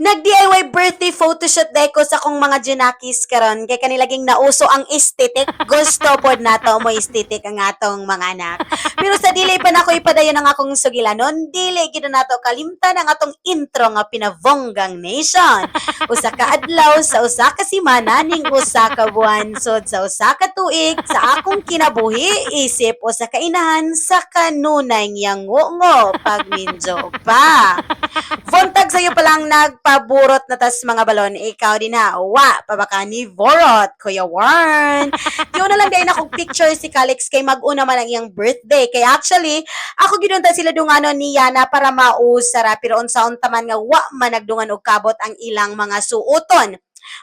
Nag-DIY birthday photoshoot day ko sa kong mga junakis karon kay kanilaging nauso ang aesthetic. Gusto pod nato mo aesthetic ang atong mga anak. Pero sa dili pa nako ipadayon ang akong sugilanon, dili gid nato kalimtan ang atong intro nga pinavonggang nation. Usa ka adlaw sa usa ka semana ning usa ka buwan sod sa usa ka tuig sa akong kinabuhi isip usa ka inahan sa kanunay ngiyang ngo pagminjo pa. Buntag sa'yo palang nagpaburot na tas mga balon. Ikaw din ha. Wa, pabaka ni Vorot, Kuya Warren. Yun na lang din akong picture si Calix kay mag-una man ang iyang birthday. Kaya actually, ako ginunta sila dungano ni Yana para mausara. Pero unsaon taman nga wa managdungan og kabot ang ilang mga suoton.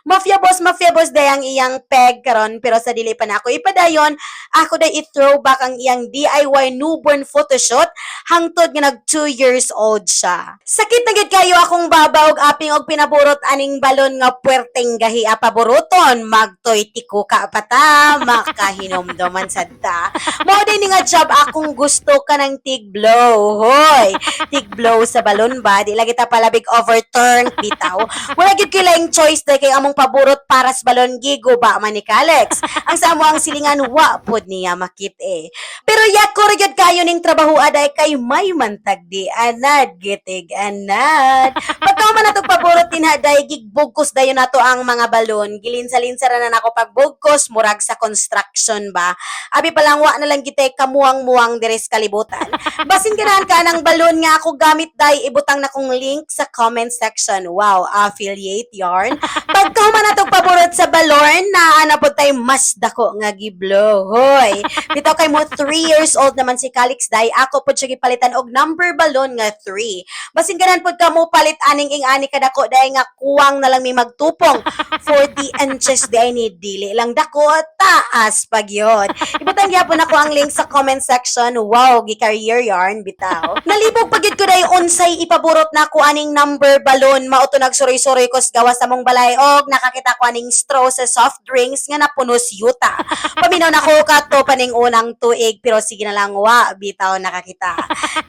Mafia boss day ang iyang peg karon pero sa dili pa na ako ipadayon, ako day i-throwback ang iyang DIY newborn photoshoot hangtod nga nag 2 years old siya. Sakit na gid kayo akong baba og aping og pinaburot aning balon nga puwerteng gahi paburuton, magtoy tiko ka pata, makahinomdoman sadta. Mao day ni nga job akong gusto ka ng tig blow. Hoy, tig blow sa balon ba? Di lagi ta pala big overturn bitaw. Wala gid kilaing choice day kay among paburot para sa balon gigo ba man ni Alex. Ang sa amo ang silingan wa pod niya makit eh. Pero yako ra gyud kayo ning trabaho aday kay may mantag di anad gitig anad. Pagka man nato paburot din haday gigbugkos dayon nato ang mga balon. Gilinsa-linsa ra na nako pagbugkos murag sa construction ba. Abi pa lang wa na lang gitay kamuang-muang diri sa kalibutan. Basin ganahan ka ng balon nga ako gamit day ibutang na kong link sa comment section. Wow, affiliate yarn. Pagka man natong paborot sa balon na ana po tay mas dako nga giblo. Hoy, bitaw kay mo 3 years old naman si Calix day. Ako pod siya gipalitan og number balon nga 3. Basin ganan pod ka mo palit aning ing-ani kadako day nga kuwang na lang mi magtupong. 40 inches day ni dili lang dako taas pagyod. Ibutang gyapon ako ang link sa comment section. Wow, gi-career yarn bitaw. Nalibog pagid ko day unsay ipaburot na ko aning number balon mao to nagsuroy-suroy ko sa gawas sa mong balay og nakakita ko aning straw sa soft drinks nga napunos yuta. Paminaw na ko kato paning unang tuig pero sige na lang wa bitaw nakakita.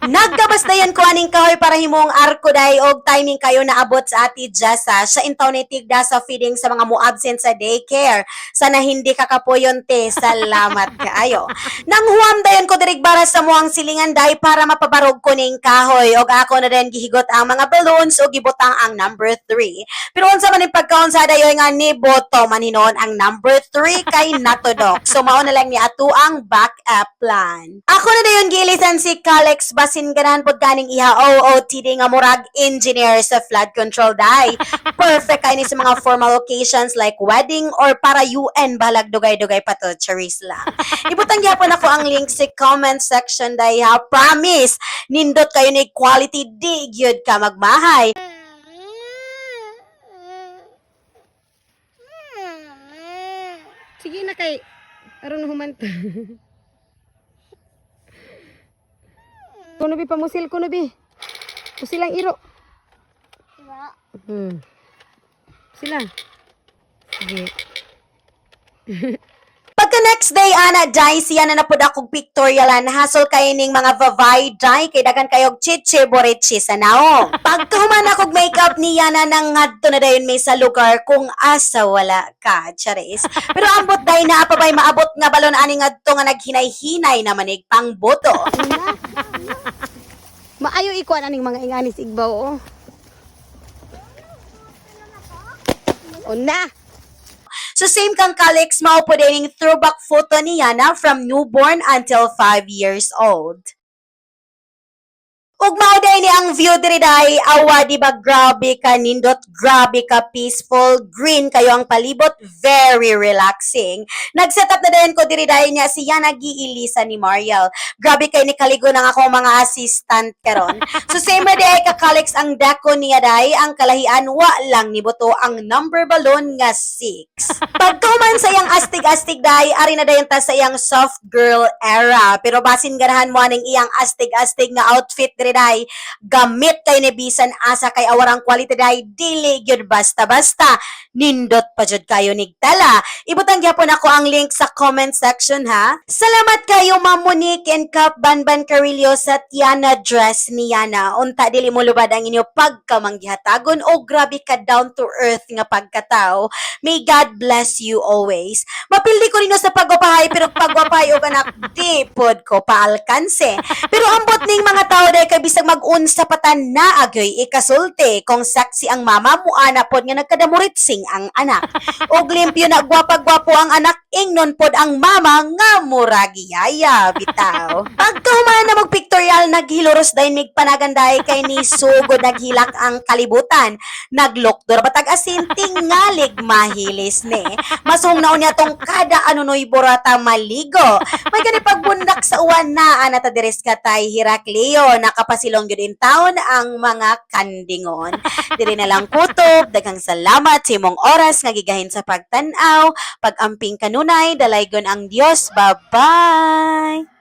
Nagkabas dayon ko aning kahoy para himong arko day og timing kayo naabot sa ati Jessa. Siya intaw ni tigda sa feeding sa mga mo-absent sa daycare. Sana hindi ka kapuyon te. Salamat kaayo. Nang huwam dayon ko dirig bara sa muang silingan day para mapabarog ko ning kahoy og ako na din gihigot ang mga balloons og gibutang ang number 3. Pero unsa man yung pagkaon sa dayoy nga ni boto maninon ang number 3 kay natodok. So mao na lang ni ato ang backup plan. Ako na dayon gilisan si Calix basin ganahan pod kaning iha OOTD nga murag engineer sa flood control day. Perfect kay ni sa mga formal occasions like wedding or para UN balag dugay-dugay pa to charis lang. Ibutang gyapon ako ang link sa comment section day ha. Promise nindot kayo ni quality di gyud ka magmahay. Sige na kay aron humanta. Kuno bi pamusil kuno bi. Pusilang iro. Pusilang. Sige. Pagka next day, ana, day, siya na napod akong pictorialan, hasol kayo ning mga vavay, day, kay dagan kayog chiche, borichi sa naong. Pagka human akong makeup niya na nang ngadto na dayon may sa lugar kung asa wala ka, charis. Pero ambot day na apabay maabot nga balon ani ngadto nga naghinay-hinay na manig pang boto. Maayo ikuan aning mga inganis igbaw oh. Una. So same kang Calix, mao po din yung throwback photo ni Yana from newborn until 5 years old. Ug mao day ni ang view diri day, awa di ba grabe ka nindot, grabe ka peaceful, green kayo ang palibot, very relaxing. Nag-set up na dayon ko diri day niya si Yana giilisa ni Mariel. Grabe kay ni kaligo ng ako mga assistant karon. So same na day ka Calix ang dako niya day, ang kalahian wa lang ni boto ang number balloon nga 6. Pagtuman sa iyang astig-astig day, ari na dayon ta sa iyang soft girl era. Pero basin ganahan mo aning iyang astig-astig nga outfit diri quality day. Gamit kay ni bisan asa kay awarang quality day dili gyud basta-basta. Nindot pa jud kayo nigtala. Ibutang gyapon ako ang link sa comment section ha. Salamat kayo Ma'am Monique and Kap Banban Carillo sa Tiana dress ni Yana. Unta dili mo lubad ang inyo pagkamanggihatagon o grabe ka down to earth nga pagkatao. May God bless you always. Mapildi ko rin sa pagwapahay pero pagwapahay og anak di pod ko paalkanse. Pero ambot ning mga tao dahil kay bisag mag-unsa patan na agyoy ikasulti kung saksi ang mama mo ana pod nga nagkadamuritsing ang anak. Og limpyo na gwapa-gwapo ang anak ingnon pod ang mama nga muragiyaya bitaw. Pagkahuman na mag pictorial naghiloros dayon mig panaganday kay ni sugod naghilak ang kalibutan. Naglokdor batag asin tingalig mahilis ni. Masung na unya tong kada anunoy borata maligo. May gani pagbundak sa uwan na anata deres katay Hirakleo nakapasilong gyud in town ang mga kandingon. Diri na lang kutob, daghang salamat sa imong oras nga gigahin sa pagtan-aw, pag-amping kanunay, dalaygon ang Dios. Bye-bye!